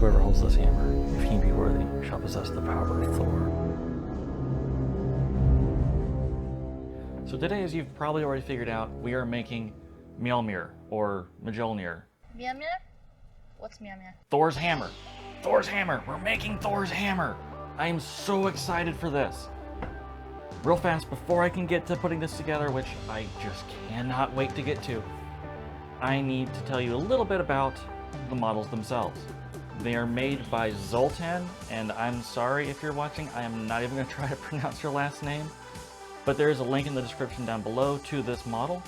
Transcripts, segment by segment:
whoever holds this hammer, if he be worthy, shall possess the power of Thor. So today, as you've probably already figured out, we are making Mjölnir, or Mjölnir. Mjölnir? What's Mjölnir? Thor's hammer. Thor's hammer! We're making Thor's hammer! I am so excited for this. Real fast, before I can get to putting this together, which I just cannot wait to get to, I need to tell you a little bit about the models themselves. They are made by Zoltan, and I'm sorry if you're watching, I am not even going to try to pronounce your last name, but there is a link in the description down below to this model.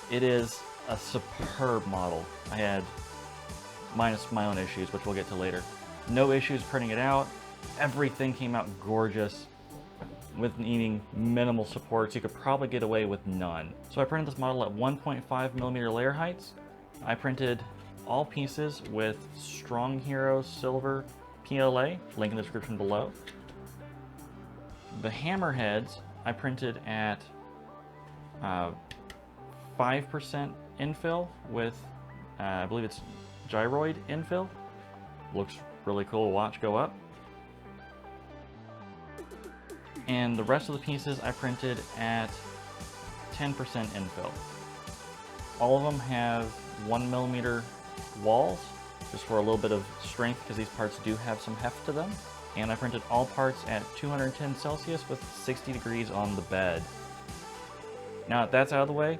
It is a superb model. I had, minus my own issues, which we'll get to later, no issues printing it out. Everything came out gorgeous with needing minimal supports. You could probably get away with none. So I printed this model at 1.5mm layer heights. I printed all pieces with Strong Hero Silver PLA, link in the description below. The hammer heads I printed at 5% infill with, I believe it's gyroid infill. Looks really cool to watch go up. And the rest of the pieces I printed at 10% infill. All of them have 1mm walls, just for a little bit of strength because these parts do have some heft to them. And I printed all parts at 210 Celsius with 60 degrees on the bed. Now that that's out of the way,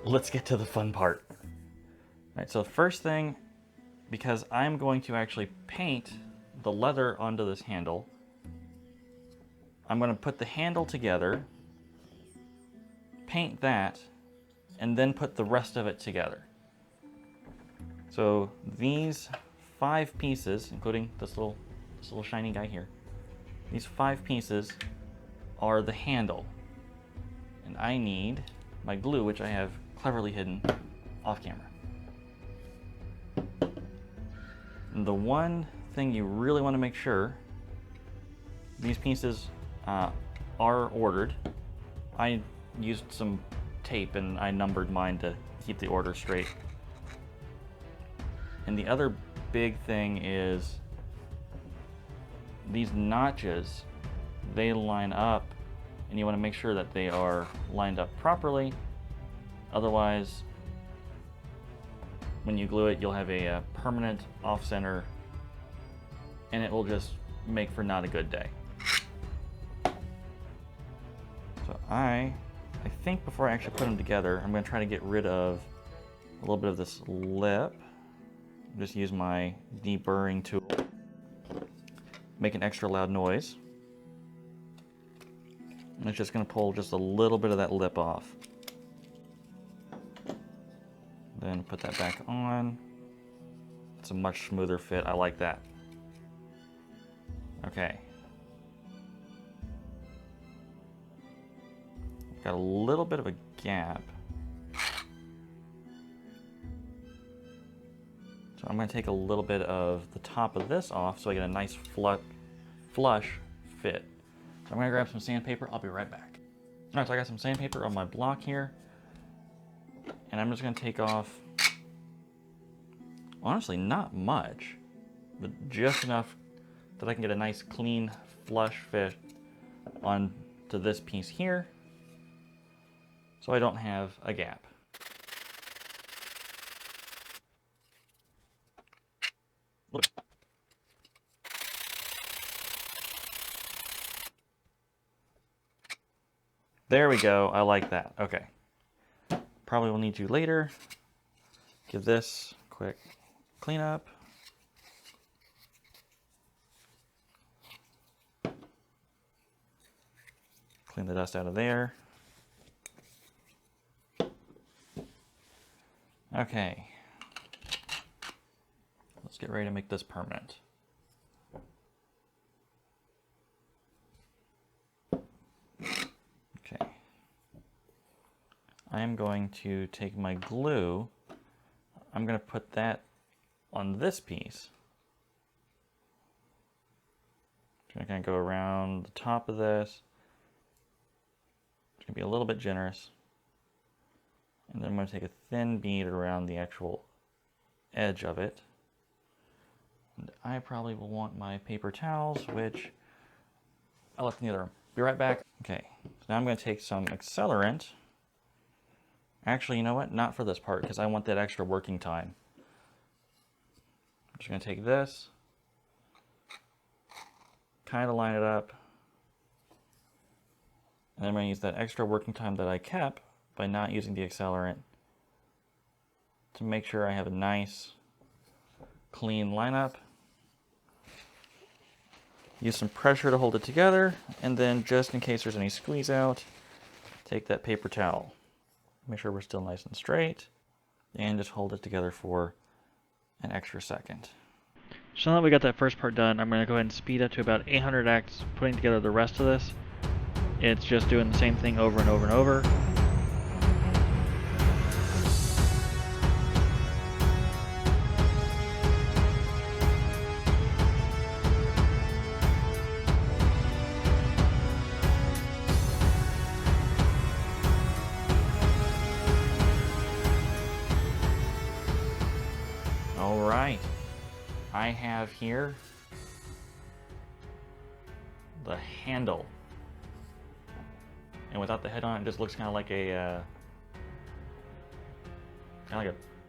let's get to the fun part. All right, so the first thing, because I'm going to actually paint the leather onto this handle, I'm going to put the handle together, paint that, and then put the rest of it together. So these 5 pieces, including this little shiny guy here, these 5 pieces are the handle. And I need my glue, which I have cleverly hidden off camera. And the one thing you really want to make sure, these pieces are ordered. I used some tape and I numbered mine to keep the order straight. And the other big thing is these notches, they line up, and you want to make sure that they are lined up properly. Otherwise, when you glue it, you'll have a permanent off-center, and it will just make for not a good day. So I think before I actually put them together, I'm going to try to get rid of a little bit of this lip. Just use my deburring tool. Make an extra loud noise. And it's just going to pull just a little bit of that lip off. Then put that back on. It's a much smoother fit. I like that. Okay. Got a little bit of a gap. So I'm going to take a little bit of the top of this off so I get a nice flush fit. So I'm going to grab some sandpaper. I'll be right back. Alright, so I got some sandpaper on my block here. And I'm just going to take off, honestly, not much, but just enough that I can get a nice clean flush fit onto this piece here, so I don't have a gap. Look. There we go. I like that. Okay. Probably will need you later. Give this a quick cleanup. Clean the dust out of there. Okay. Let's get ready to make this permanent. Okay. I am going to take my glue. I'm going to put that on this piece. I'm going to go around the top of this. It's going to be a little bit generous. And then I'm going to take a thin bead around the actual edge of it. And I probably will want my paper towels, which I'll left in the other room. Be right back. Okay, so now I'm going to take some accelerant. Actually, you know what? Not for this part, because I want that extra working time. I'm just going to take this, kind of line it up, and then I'm going to use that extra working time that I kept by not using the accelerant to make sure I have a nice, clean lineup. Use some pressure to hold it together, and then just in case there's any squeeze out, take that paper towel. Make sure we're still nice and straight, and just hold it together for an extra second. So now that we got that first part done, I'm going to go ahead and speed up to about 800x, putting together the rest of this. It's just doing the same thing over and over and over. All right, I have here the handle. And without the head on, it just looks kind of like a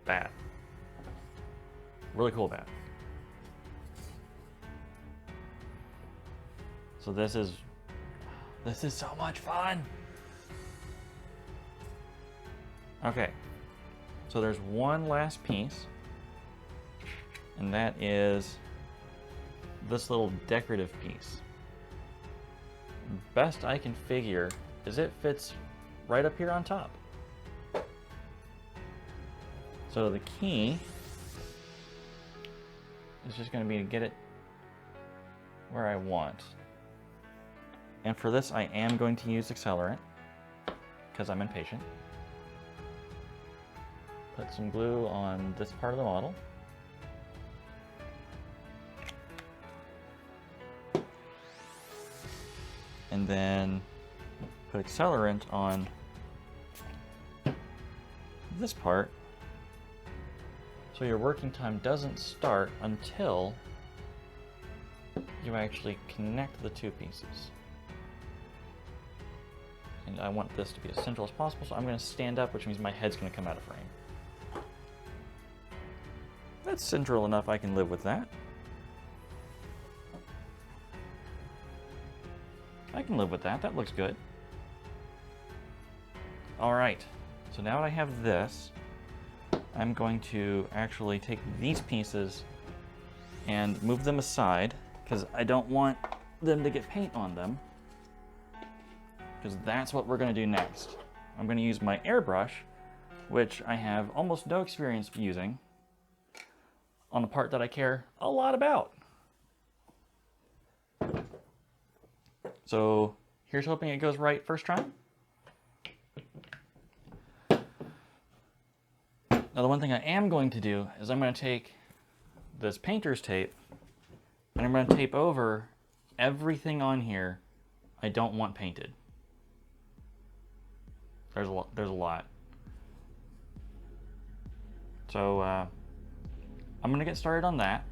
bat. Really cool bat. So this is so much fun. Okay, so there's one last piece, and that is this little decorative piece. Best I can figure is it fits right up here on top. So the key is just going to be to get it where I want. And for this, I am going to use accelerant because I'm impatient. Put some glue on this part of the model. And then put accelerant on this part, so your working time doesn't start until you actually connect the two pieces. And I want this to be as central as possible, so I'm going to stand up, which means my head's going to come out of frame. That's central enough, I can live with that. I can live with that, that looks good. Alright, so now that I have this, I'm going to actually take these pieces and move them aside, because I don't want them to get paint on them, because that's what we're going to do next. I'm going to use my airbrush, which I have almost no experience using, on the part that I care a lot about. So here's hoping it goes right first try. Now the one thing I am going to do is I'm going to take this painter's tape and I'm going to tape over everything on here I don't want painted. There's a lot. So I'm going to get started on that.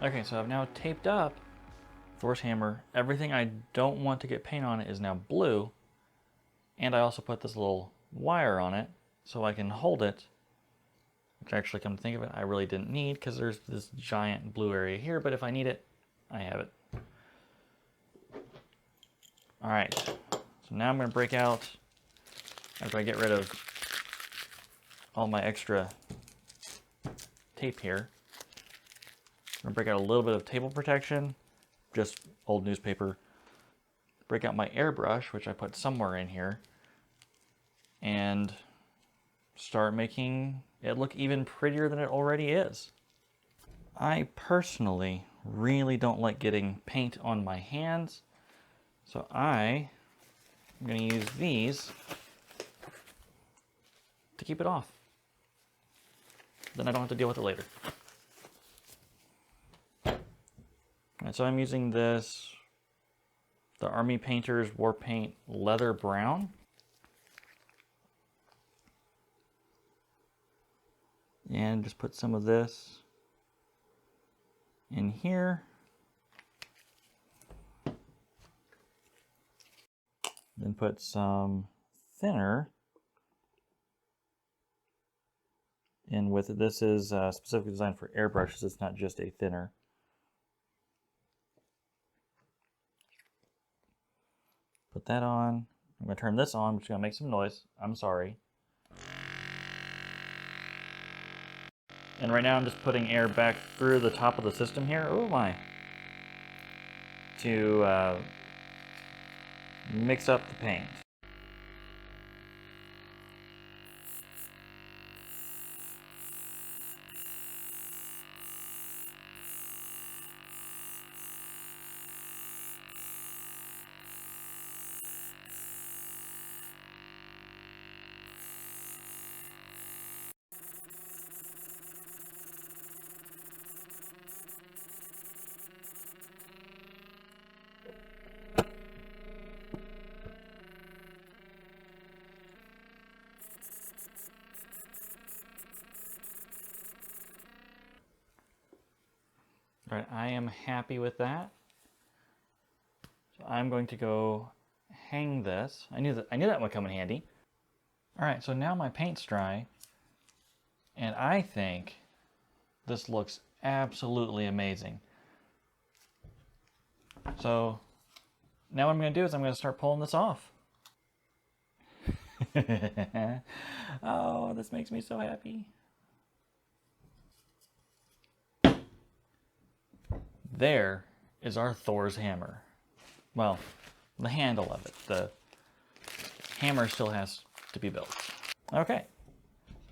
Okay, so I've now taped up Thor's hammer. Everything I don't want to get paint on it is now blue. And I also put this little wire on it so I can hold it, which actually, come to think of it, I really didn't need because there's this giant blue area here, but if I need it, I have it. All right, so now I'm gonna break out, after I get rid of all my extra tape here, I'm gonna break out a little bit of table protection, just old newspaper, break out my airbrush, which I put somewhere in here, and start making it look even prettier than it already is. I personally really don't like getting paint on my hands, so I'm going to use these to keep it off. Then I don't have to deal with it later. And so I'm using this, the Army Painter's War Paint Leather Brown. And just put some of this in here. Then put some thinner in with it. This is specifically designed for airbrushes. It's not just a thinner. Put that on. I'm going to turn this on, which is going to make some noise. I'm sorry. And right now I'm just putting air back through the top of the system here. Oh my. To mix up the paint. All right, I am happy with that. So I'm going to go hang this. I knew that would come in handy. All right, so now my paint's dry, and I think this looks absolutely amazing. So now what I'm going to do is I'm going to start pulling this off. Oh, this makes me so happy. There is our Thor's hammer. Well, the handle of it. The hammer still has to be built. Okay,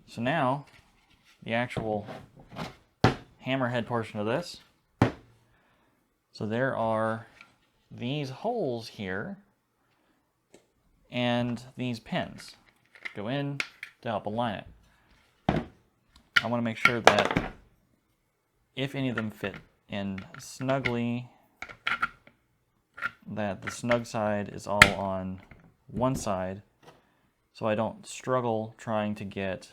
so now the actual hammerhead portion of this. So there are these holes here and these pins go in to help align it. I want to make sure that if any of them fit in snugly, that the snug side is all on one side, so I don't struggle trying to get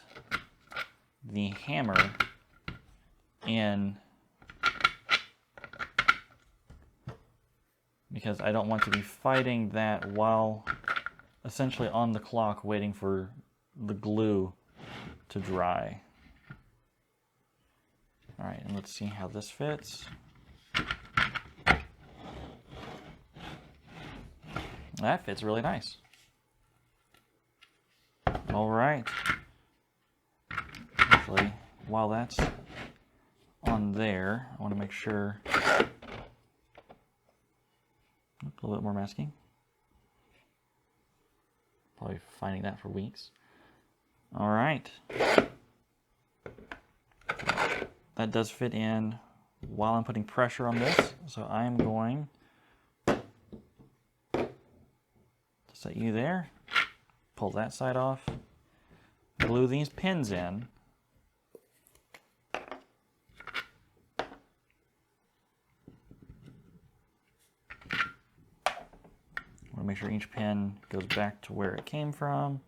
the hammer in, because I don't want to be fighting that while essentially on the clock waiting for the glue to dry. All right, and let's see how this fits. That fits really nice. All right. Actually, while that's on there, I want to make sure. A little bit more masking. Probably finding that for weeks. All right. That does fit in while I'm putting pressure on this. So I'm going to set you there, pull that side off, glue these pins in. I want to make sure each pin goes back to where it came from.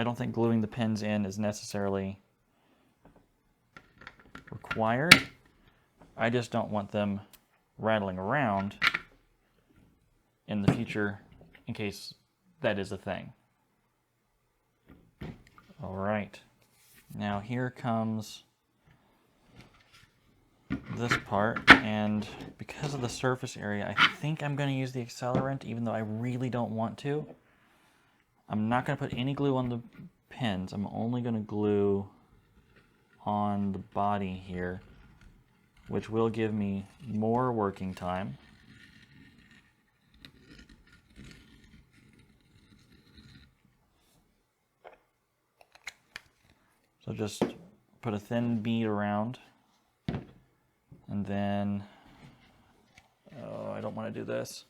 I don't think gluing the pins in is necessarily required. I just don't want them rattling around in the future in case that is a thing. All right, now here comes this part, and because of the surface area, I think I'm going to use the accelerant even though I really don't want to. I'm not going to put any glue on the pins. I'm only going to glue on the body here, which will give me more working time. So just put a thin bead around, and then, oh, I don't want to do this.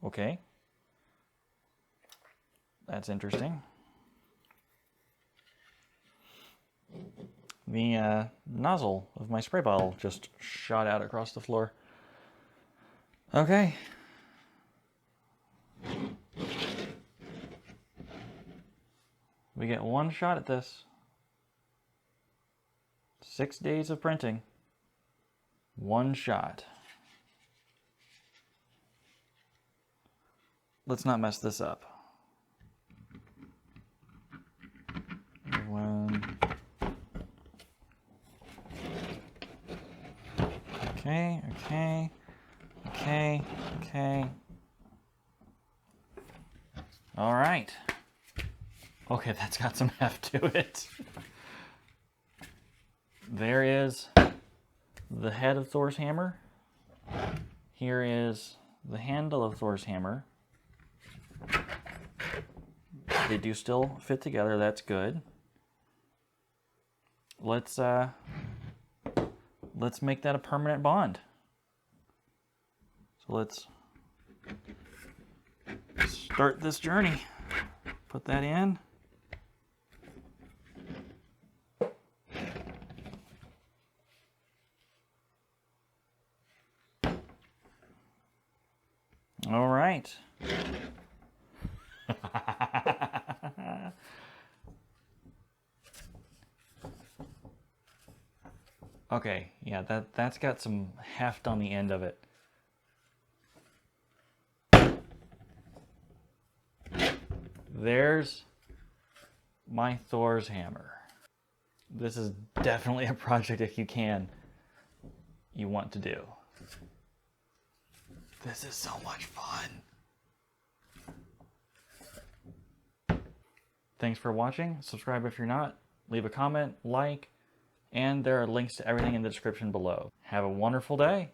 Okay. That's interesting. The nozzle of my spray bottle just shot out across the floor. Okay. We get one shot at this. 6 days of printing. One shot. Let's not mess this up. Okay. All right. Okay, that's got some heft to it. There is the head of Thor's hammer. Here is the handle of Thor's hammer. They do still fit together, that's good. Let's make that a permanent bond. So let's start this journey. Put that in. All right. Okay, yeah, that's got some heft on the end of it. There's my Thor's hammer. This is definitely a project, if you want to do. This is so much fun. Thanks for watching. Subscribe if you're not. Leave a comment, like, and there are links to everything in the description below. Have a wonderful day.